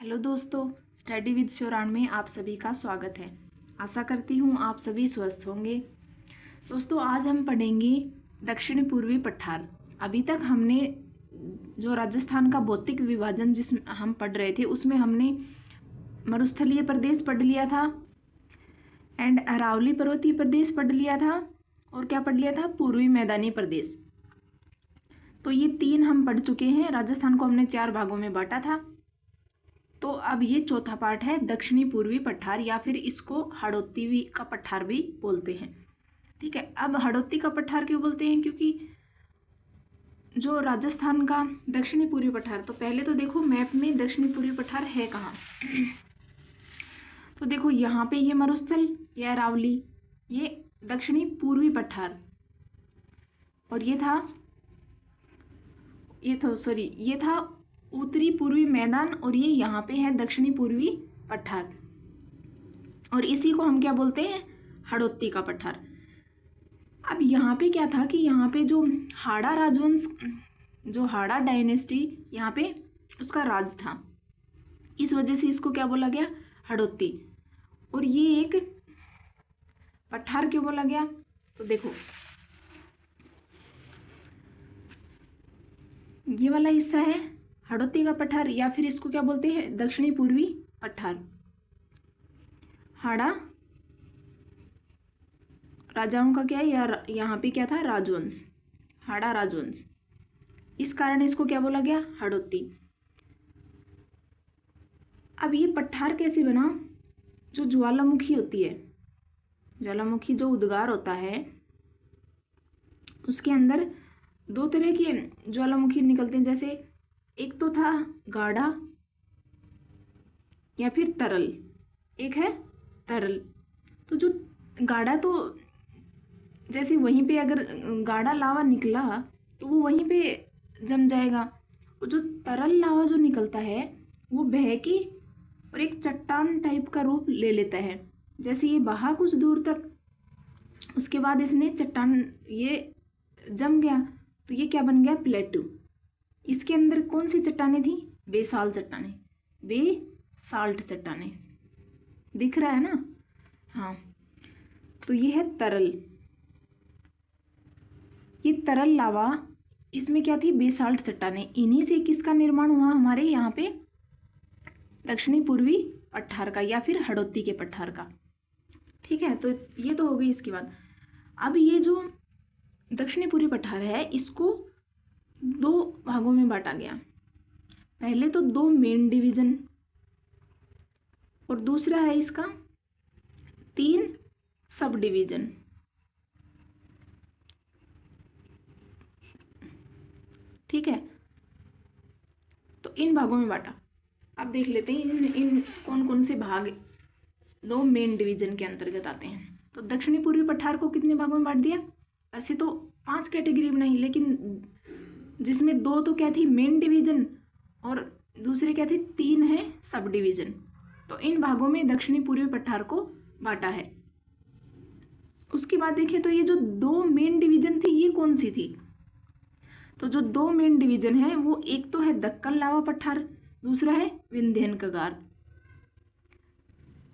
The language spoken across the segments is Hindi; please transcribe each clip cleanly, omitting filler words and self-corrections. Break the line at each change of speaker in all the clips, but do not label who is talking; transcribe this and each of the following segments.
हेलो दोस्तों, स्टडी विद श्योरान में आप सभी का स्वागत है। आशा करती हूँ आप सभी स्वस्थ होंगे। दोस्तों, आज हम पढ़ेंगे दक्षिण पूर्वी पठार। अभी तक हमने जो राजस्थान का भौतिक विभाजन जिसमें हम पढ़ रहे थे उसमें हमने मरुस्थलीय प्रदेश पढ़ लिया था एंड अरावली पर्वतीय प्रदेश पढ़ लिया था और क्या पढ़ लिया था, पूर्वी मैदानी प्रदेश। तो ये 3 हम पढ़ चुके हैं। राजस्थान को हमने 4 भागों में बांटा था। तो अब ये चौथा पार्ट है दक्षिणी पूर्वी पठार, या फिर इसको हाड़ौती का पठार भी बोलते हैं। ठीक है, अब हाड़ौती का पठार क्यों बोलते हैं? क्योंकि जो राजस्थान का दक्षिणी पूर्वी पठार, तो पहले तो देखो मैप में दक्षिणी पूर्वी पठार है कहाँ। तो देखो यहाँ पे ये मरुस्थल या अरावली, ये दक्षिणी पूर्वी पठार, और ये था उत्तरी पूर्वी मैदान, और ये यहाँ पे है दक्षिणी पूर्वी पठार, और इसी को हम क्या बोलते हैं, हाड़ौती का पठार। अब यहाँ पे क्या था कि यहाँ पे जो हाड़ा राजवंश, जो हाड़ा डायनेस्टी यहाँ पे उसका राज था, इस वजह से इसको क्या बोला गया, हाड़ौती। और ये एक पठार क्यों बोला गया, तो देखो ये वाला हिस्सा है हाड़ौती का पठार, या फिर इसको क्या बोलते हैं, दक्षिणी पूर्वी पठार। हाड़ा राजाओं का क्या है, या यहाँ पे क्या था, राजवंश, हाड़ा राजवंश, इस कारण इसको क्या बोला गया, हाड़ौती। अब ये पठार कैसे बना, जो ज्वालामुखी होती है, ज्वालामुखी जो उद्गार होता है, उसके अंदर 2 तरह के ज्वालामुखी निकलते हैं। जैसे एक तो था गाढ़ा या फिर तरल, एक है तरल। तो जो गाढ़ा, तो जैसे वहीं पे अगर गाढ़ा लावा निकला तो वो वहीं पे जम जाएगा, और जो तरल लावा जो निकलता है वो बह के और एक चट्टान टाइप का रूप ले लेता है। जैसे ये बहा कुछ दूर तक, उसके बाद इसने चट्टान ये जम गया, तो ये क्या बन गया, प्लेटू। इसके अंदर कौन सी चट्टानें थी, बेसाल्ट चट्टानें, बेसाल्ट चट्टानें, दिख रहा है ना। हाँ, तो ये है तरल, ये तरल लावा, इसमें क्या थी, बेसाल्ट चट्टानें। इन्हीं से किसका निर्माण हुआ, हमारे यहाँ पे दक्षिणी पूर्वी पठार का, या फिर हाड़ौती के पठार का। ठीक है, तो ये तो हो गई। इसके बाद अब ये जो दक्षिणी पूर्वी पठार है, इसको 2 भागों में बांटा गया। पहले तो 2 मेन डिवीजन, और दूसरा है इसका 3 सब डिवीजन। ठीक है, तो इन भागों में बांटा। अब देख लेते हैं इन कौन कौन से भाग 2 मेन डिवीजन के अंतर्गत आते हैं। तो दक्षिणी पूर्वी पठार को कितने भागों में बांट दिया, वैसे तो 5 कैटेगरी में नहीं, लेकिन जिसमें 2 तो क्या थी, मेन डिवीजन, और दूसरे क्या थे, 3 है सब डिवीजन। तो इन भागों में दक्षिणी पूर्वी पठार को बांटा है। उसके बाद देखें तो ये जो 2 मेन डिवीजन थी, ये कौन सी थी, तो जो 2 मेन डिवीजन है वो एक तो है दक्कन लावा पठार, दूसरा है विंध्यन कगार।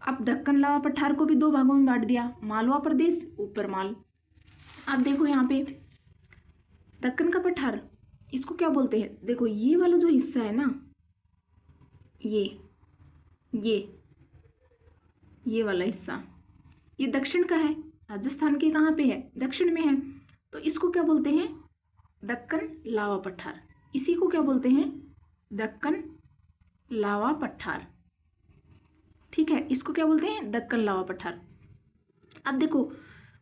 अब दक्कन लावा पठार को भी 2 भागों में बांट दिया, मालवा प्रदेश, ऊपर माल। अब देखो यहाँ पे दक्कन का पठार, इसको क्या बोलते हैं, देखो ये वाला जो हिस्सा है ना, ये वाला हिस्सा, ये दक्षिण का है। राजस्थान के कहाँ पे है, दक्षिण में है, तो इसको क्या बोलते हैं, दक्कन लावा पठार। इसी को क्या बोलते हैं, दक्कन लावा पठार। ठीक है, इसको क्या बोलते हैं, दक्कन लावा पठार। अब देखो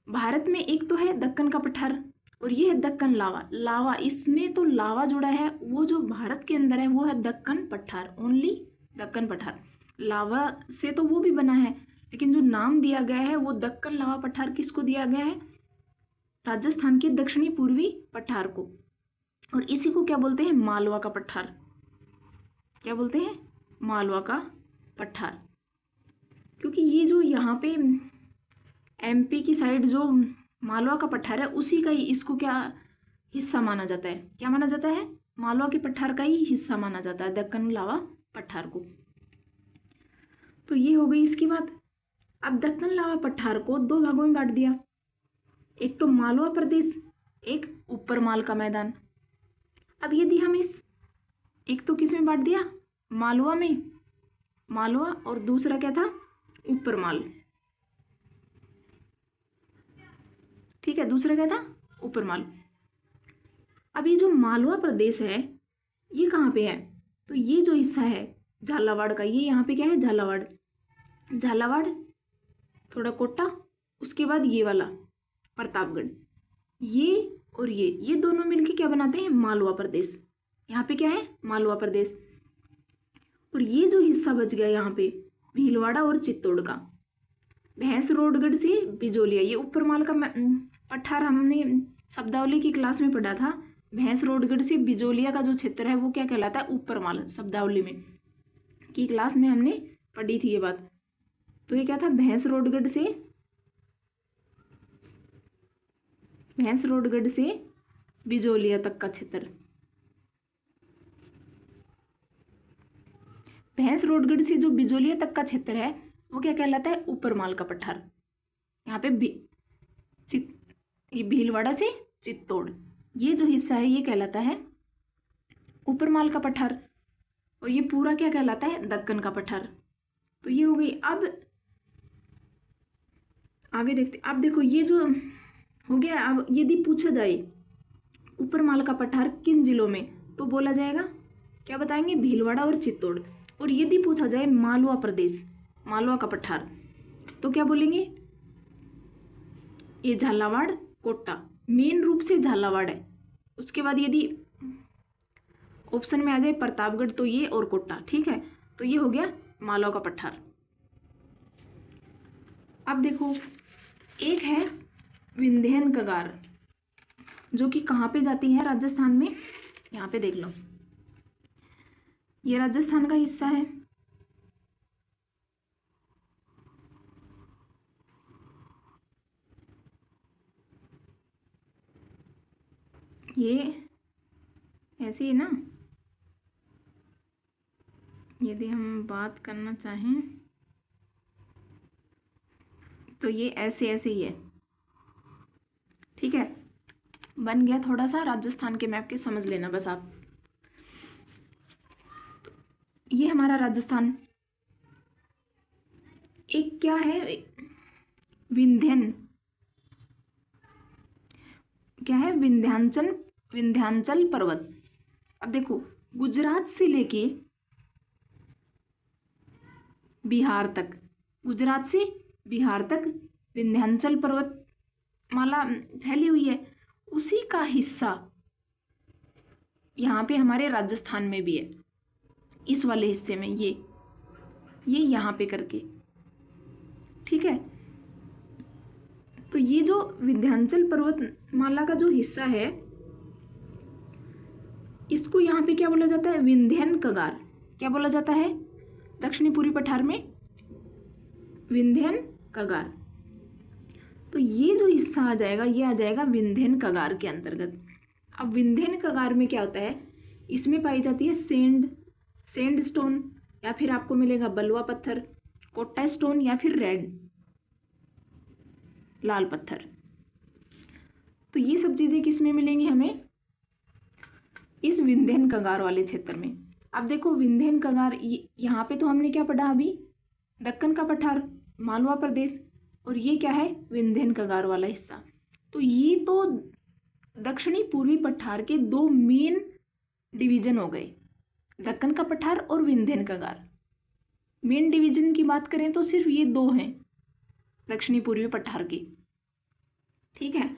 भारत में एक तो है दक्कन का पठार, और ये है दक्कन लावा, इसमें तो लावा जुड़ा है, वो जो भारत के अंदर है वो है दक्कन पठार, ओनली दक्कन पठार। लावा से तो वो भी बना है, लेकिन जो नाम दिया गया है वो दक्कन लावा पठार किसको दिया गया है, राजस्थान के दक्षिणी पूर्वी पठार को। और इसी को क्या बोलते हैं, मालवा का पठार। क्या बोलते हैं, मालवा का पठार। क्योंकि ये जो यहाँ पे एमपी की साइड जो मालवा का पठार है, उसी का ही इसको क्या हिस्सा माना जाता है, क्या माना जाता है, मालवा के पठार का ही हिस्सा माना जाता है, दक्कन लावा पठार को। तो ये हो गई इसकी बात। अब दक्कन लावा पठार को दो भागों में बांट दिया, एक तो मालवा प्रदेश, एक ऊपर माल का मैदान। अब यदि हम इस एक तो किस में बांट दिया, मालवा में, मालवा, और दूसरा क्या था, ऊपर माल। ठीक है, दूसरा क्या था, ऊपर माल। अब ये जो मालवा प्रदेश है ये कहाँ पे है, तो ये जो हिस्सा है झालावाड़ का, ये यहाँ पे क्या है, झालावाड़, झालावाड़, थोड़ा कोटा, उसके बाद ये वाला प्रतापगढ़, ये और ये दोनों मिलके क्या बनाते हैं, मालवा प्रदेश। यहाँ पे क्या है, मालवा प्रदेश। और ये जो हिस्सा बच गया यहाँ पे भीलवाड़ा और चित्तौड़ का, भैंसरोडगढ़ से बिजोलिया, ये ऊपर माल का पठार हमने शब्दावली की क्लास में पढ़ा था। भैंसरोडगढ़ से बिजोलिया का जो क्षेत्र है वो क्या कहलाता है, ऊपर माल, शब्दावली में की क्लास में हमने पढ़ी थी ये बात। तो ये क्या था, भैंसरोडगढ़ से बिजोलिया तक का क्षेत्र, भैंसरोडगढ़ से जो बिजोलिया तक का क्षेत्र है वो क्या कहलाता है, ऊपर माल का पठार। यहाँ पे ये भीलवाड़ा से चित्तौड़, ये जो हिस्सा है ये कहलाता है ऊपर माल का पठार, और ये पूरा क्या कहलाता है, दक्कन का पठार। तो ये हो गई। अब आगे देखते, अब देखो ये जो हो गया। अब यदि पूछा जाए ऊपर माल का पठार किन जिलों में, तो बोला जाएगा, क्या बताएंगे, भीलवाड़ा और चित्तौड़। और यदि पूछा जाए मालवा प्रदेश, मालवा का पठार, तो क्या बोलेंगे, ये झालावाड़, कोटा, मेन रूप से झालावाड़ है। उसके बाद यदि ऑप्शन में आ जाए प्रतापगढ़ तो ये और कोटा। ठीक है, तो ये हो गया मालवा का पठार। अब देखो एक है विंध्यन कगार, जो कि कहाँ पे जाती है, राजस्थान में। यहाँ पे देख लो, ये राजस्थान का हिस्सा है। ये ऐसे ही ना, यदि हम बात करना चाहें तो ये ऐसे ऐसे ही है। ठीक है, बन गया थोड़ा सा राजस्थान के मैप के, समझ लेना बस आप। तो ये हमारा राजस्थान। एक क्या है, विंध्यन, क्या है, विंध्यांचल पर्वत। अब देखो गुजरात से लेके बिहार तक, गुजरात से बिहार तक विंध्यांचल पर्वत माला फैली हुई है, उसी का हिस्सा यहाँ पे हमारे राजस्थान में भी है। इस वाले हिस्से में ये यहाँ पे करके, ठीक है। तो ये जो विंध्यांचल पर्वतमाला का जो हिस्सा है, इसको यहाँ पे क्या बोला जाता है, विंध्यन कगार। क्या बोला जाता है, दक्षिणी पूर्वी पठार में विंध्यन कगार। तो ये जो हिस्सा आ जाएगा, ये आ जाएगा विंध्यन कगार के अंतर्गत। अब विंध्यन कगार में क्या होता है, इसमें पाई जाती है सैंड स्टोन, या फिर आपको मिलेगा बलुआ पत्थर, कोट्टा स्टोन, या फिर रेड, लाल पत्थर। तो ये सब चीज़ें किस में मिलेंगी हमें, इस विंध्यन कगार वाले क्षेत्र में। अब देखो विंध्यन कगार, यहाँ पे तो हमने क्या पढ़ा अभी, दक्कन का पठार, मालवा प्रदेश, और ये क्या है, विंध्यन कगार वाला हिस्सा। तो ये तो दक्षिणी पूर्वी पठार के दो मेन डिवीजन हो गए, दक्कन का पठार और विंध्यन कगार। मेन डिवीजन की बात करें तो सिर्फ ये दो हैं दक्षिणी पूर्वी पठार की। ठीक है,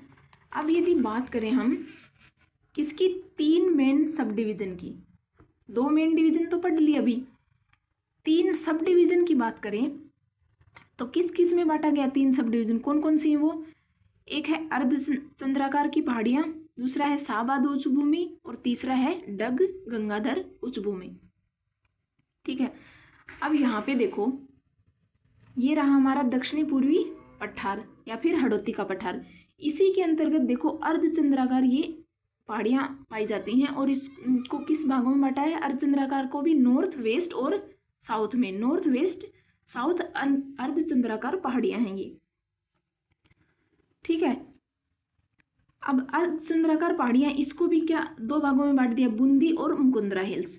अब यदि बात करें हम किसकी, तीन मेन सब डिवीजन की, दो मेन डिवीजन तो पढ़ ली अभी, तीन सब डिवीजन की बात करें तो किस किस में बांटा गया, तीन सब डिवीजन कौन कौन सी है वो, एक है अर्ध चंद्राकार की पहाड़ियाँ, दूसरा है शाहबाद उच्च भूमि, और तीसरा है डग गंगाधर उच्च भूमि। ठीक है, अब यहाँ पे देखो, ये रहा हमारा दक्षिणी पूर्वी पठार या फिर हड़ौती का पठार। इसी के अंतर्गत देखो अर्धचंद्राकार ये पहाड़ियाँ पाई जाती हैं, और इसको किस भागों में बांटा है, अर्धचंद्राकार को भी नॉर्थ वेस्ट और साउथ में, नॉर्थ वेस्ट साउथ अर्धचंद्राकार पहाड़ियां हैं ये, ठीक है। अब अर्धचंद्राकार पहाड़ियां, इसको भी क्या दो भागों में बांट दिया, बूंदी और मुकुंदरा हिल्स,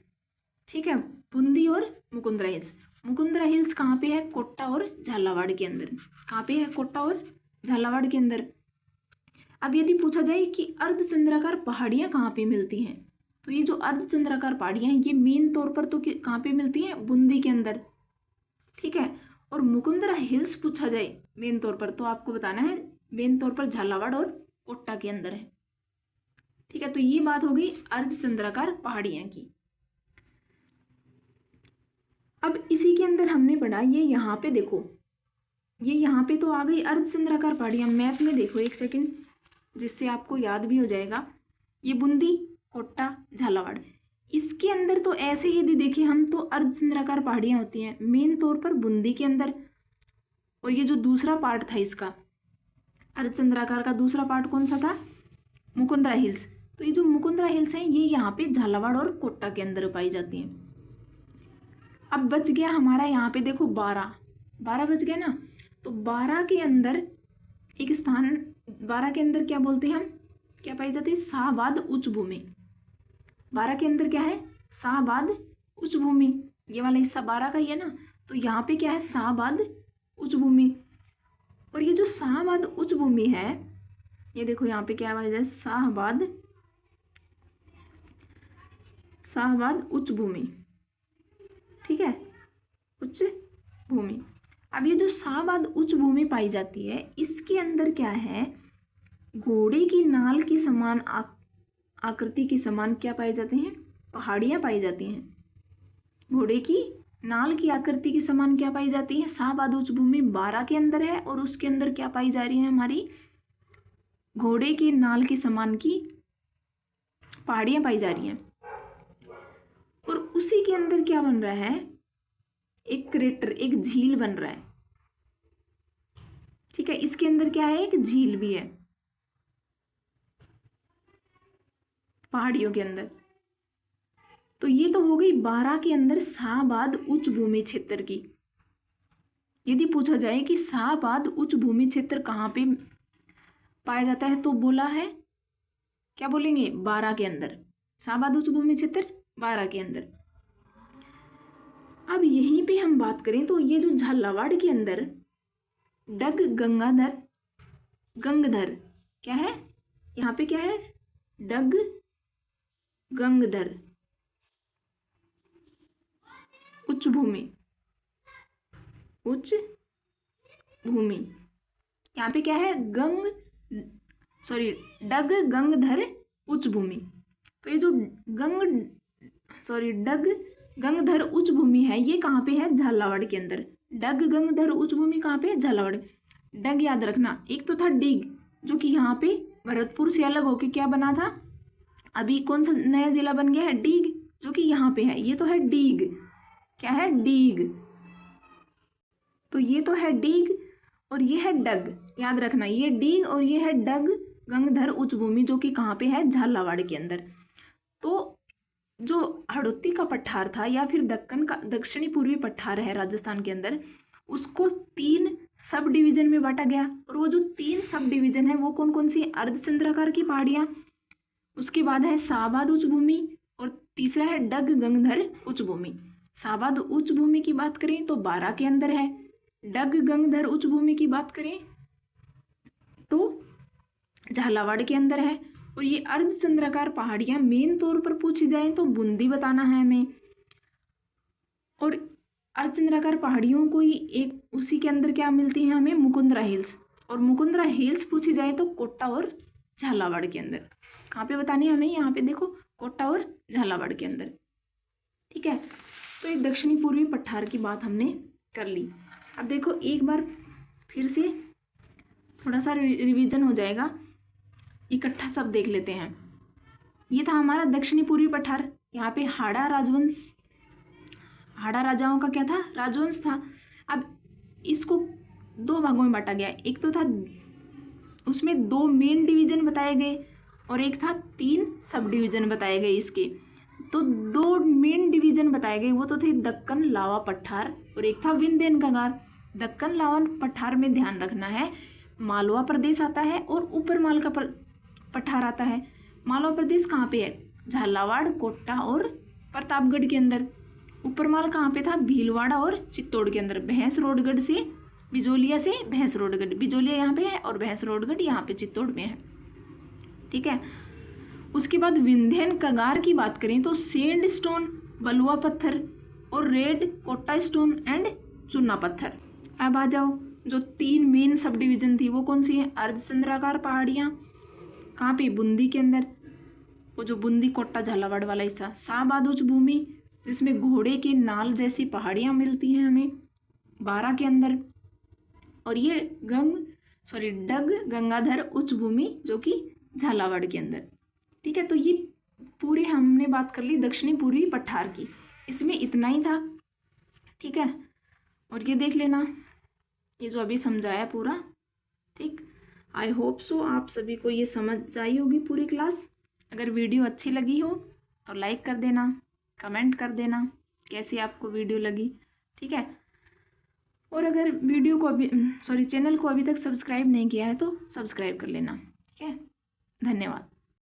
ठीक है, बूंदी और मुकुंदरा हिल्स। मुकुंदरा हिल्स कहाँ पे है, कोटा और झालावाड़ के अंदर। कहाँ पे है, कोटा और झालावाड़ के अंदर। अब यदि पूछा जाए कि अर्धचंद्राकार पहाड़ियां कहाँ पे मिलती हैं, तो ये जो अर्धचंद्राकार पहाड़ियां हैं ये मेन तौर पर तो कहाँ पे मिलती हैं, बूंदी के अंदर, ठीक है। और मुकुंदरा हिल्स पूछा जाए मेन तौर पर, तो आपको बताना है मेन तौर पर झालावाड़ और कोटा के अंदर है, ठीक है। तो ये बात हो गई अर्धचंद्राकार पहाड़ियां की। अब इसी के अंदर हमने पढ़ा, ये यहाँ पे देखो, ये यहाँ पे तो आ गई अर्धचंद्राकार पहाड़ियां। मैप में देखो एक सेकंड, जिससे आपको याद भी हो जाएगा। ये बूंदी, कोटा, झालावाड़, इसके अंदर तो ऐसे यदि देखें हम तो अर्धचंद्राकार पहाड़ियां होती हैं मेन तौर पर बूंदी के अंदर। और ये जो दूसरा पार्ट था इसका अर्धचंद्राकार का, दूसरा पार्ट कौन सा था, मुकुंदरा हिल्स। तो ये जो मुकुंदरा हिल्स हैं ये यहाँ पे झालावाड़ और कोटा के अंदर पाई जाती हैं। अब बच गया हमारा यहाँ पे देखो 12 बच गया ना। तो 12 के अंदर एक स्थान, 12 के अंदर क्या बोलते हैं हम, क्या पाई जाती है, शाहबाद उच्च भूमि। 12 के अंदर क्या है, शाहबाद उच्च भूमि। ये वाला हिस्सा 12 का ही है ना, तो यहाँ पे क्या है, शाहबाद उच्च भूमि। और ये जो शाहबाद उच्च भूमि है, ये देखो यहाँ पे क्या पाई जाए, शाहबाद उच्च भूमि, ठीक है, उच्च भूमि। अब ये जो शाहबाद उच्च भूमि पाई जाती है, इसके अंदर क्या है, घोड़े की नाल की समान आकृति के समान क्या पाए जाते हैं, पहाड़ियां पाई जाती हैं। घोड़े की नाल की आकृति के समान क्या पाई जाती है, शाहबाद उच्च भूमि 12 के अंदर है। और उसके अंदर क्या पाई जा रही है, हमारी घोड़े की नाल के समान की पहाड़ियां पाई जा रही हैं। और उसी के अंदर क्या बन रहा है, एक क्रेटर, एक झील बन रहा है, ठीक है। इसके अंदर क्या है, एक झील भी है पहाड़ियों के अंदर। तो ये तो हो गई 12 के अंदर शाहबाद उच्च भूमि क्षेत्र की। यदि पूछा जाए कि शाहबाद उच्च भूमि क्षेत्र कहाँ पे पाया जाता है, तो बोला है, क्या बोलेंगे, 12 के अंदर, शाहबाद उच्च भूमि क्षेत्र 12 के अंदर। अब यहीं पे हम बात करें तो ये जो झालावाड़ के अंदर गंगधर क्या है, यहाँ पे क्या है, गंगधर उच्च भूमि, यहाँ पे क्या है, गंगधर उच्च भूमि। तो ये जो गंगधर उच्च भूमि है ये कहाँ पे है, झालावाड़ के अंदर। गंगधर उच्च भूमि कहाँ पे है, झालावाड़। डग याद रखना, एक तो था डिग जो कि यहाँ पे भरतपुर से अलग होके क्या बना था, अभी कौन सा नया जिला बन गया है, डीग, जो कि यहाँ पे है। ये तो है डीग, क्या है, डीग। तो ये तो है डीग और ये है डग, याद रखना, ये डीग और ये है डग गंगधर उच्च भूमि, जो कि कहाँ पे है, झालावाड़ के अंदर। तो जो हड़ौती का पठार था या फिर दक्कन का दक्षिणी पूर्वी पठार है राजस्थान के अंदर, उसको 3 सब डिवीजन में बांटा गया। और वो जो 3 सब डिवीजन है वो कौन कौन सी, अर्धचंद्राकार की पहाड़ियाँ, उसके बाद है शाहबाद उच्च भूमि और तीसरा है डग गंगधर उच्च भूमि। शाहबाद उच्च भूमि की बात करें तो 12 के अंदर है, डग गंगधर उच्च भूमि की बात करें तो झालावाड़ के अंदर है। और ये अर्धचंद्राकार पहाड़ियां मेन तौर पर पूछी जाए तो बूंदी बताना है हमें। और अर्धचंद्राकार पहाड़ियों को ही एक उसी के अंदर क्या मिलती है हमें, मुकुंदरा हिल्स। और मुकुंदरा हिल्स पूछी जाए तो कोटा और झालावाड़ के अंदर। कहाँ पे बतानी है हमें, यहाँ पे देखो, कोटा और झालावाड़ के अंदर, ठीक है। तो ये दक्षिणी पूर्वी पठार की बात हमने कर ली। अब देखो एक बार फिर से थोड़ा सा रिवीजन हो जाएगा, इकट्ठा सब देख लेते हैं। ये था हमारा दक्षिणी पूर्वी पठार। यहाँ पे हाड़ा राजाओं का क्या था, राजवंश था। अब इसको 2 भागों में बांटा गया। एक तो था उसमें 2 मेन डिवीजन बताए गए और एक था 3 सब डिवीजन बताए गए इसके। तो दो मेन डिवीजन बताए गए, वो तो थे दक्कन लावा पठार और एक था विंध्यन कगार। दक्कन लावा पठार में ध्यान रखना है, मालवा प्रदेश आता है और ऊपर माल का पठार आता है। मालवा प्रदेश कहाँ पे है? झालावाड़, कोटा और प्रतापगढ़ के अंदर। ऊपर माल कहाँ पे था? भीलवाड़ा और चित्तौड़ के अंदर। भैंसरोडगढ़ से बिजोलिया से भैंसरोडगढ़, बिजोलिया यहाँ पे है और भैंसरोडगढ़ यहाँ पे चित्तौड़ में है, ठीक है। उसके बाद विंध्यन कगार की बात करें तो सैंड स्टोन, बलुआ पत्थर और रेड कोटा स्टोन एंड चूना पत्थर। अब आ जाओ, जो 3 मेन सब डिवीजन थी वो कौन सी है? अर्धचंद्राकार पहाड़ियाँ कहाँ पे? बूंदी के अंदर, वो जो बूंदी कोटा झालावाड़ वाला हिस्सा। शाहबाद उच्च भूमि जिसमें घोड़े के नाल जैसी पहाड़ियाँ मिलती हैं हमें, 12 के अंदर। और ये डग गंगाधर उच्च भूमि जो कि झालावाड़ के अंदर, ठीक है। तो ये पूरी हमने बात कर ली दक्षिणी पूर्वी पठार की, इसमें इतना ही था, ठीक है। और ये देख लेना, ये जो अभी समझाया पूरा, ठीक। आई होप सो आप सभी को ये समझ आई होगी पूरी क्लास। अगर वीडियो अच्छी लगी हो तो लाइक कर देना, कमेंट कर देना कैसी आपको वीडियो लगी, ठीक है। और अगर वीडियो को चैनल को अभी तक सब्सक्राइब नहीं किया है तो सब्सक्राइब कर लेना, ठीक है। धन्यवाद।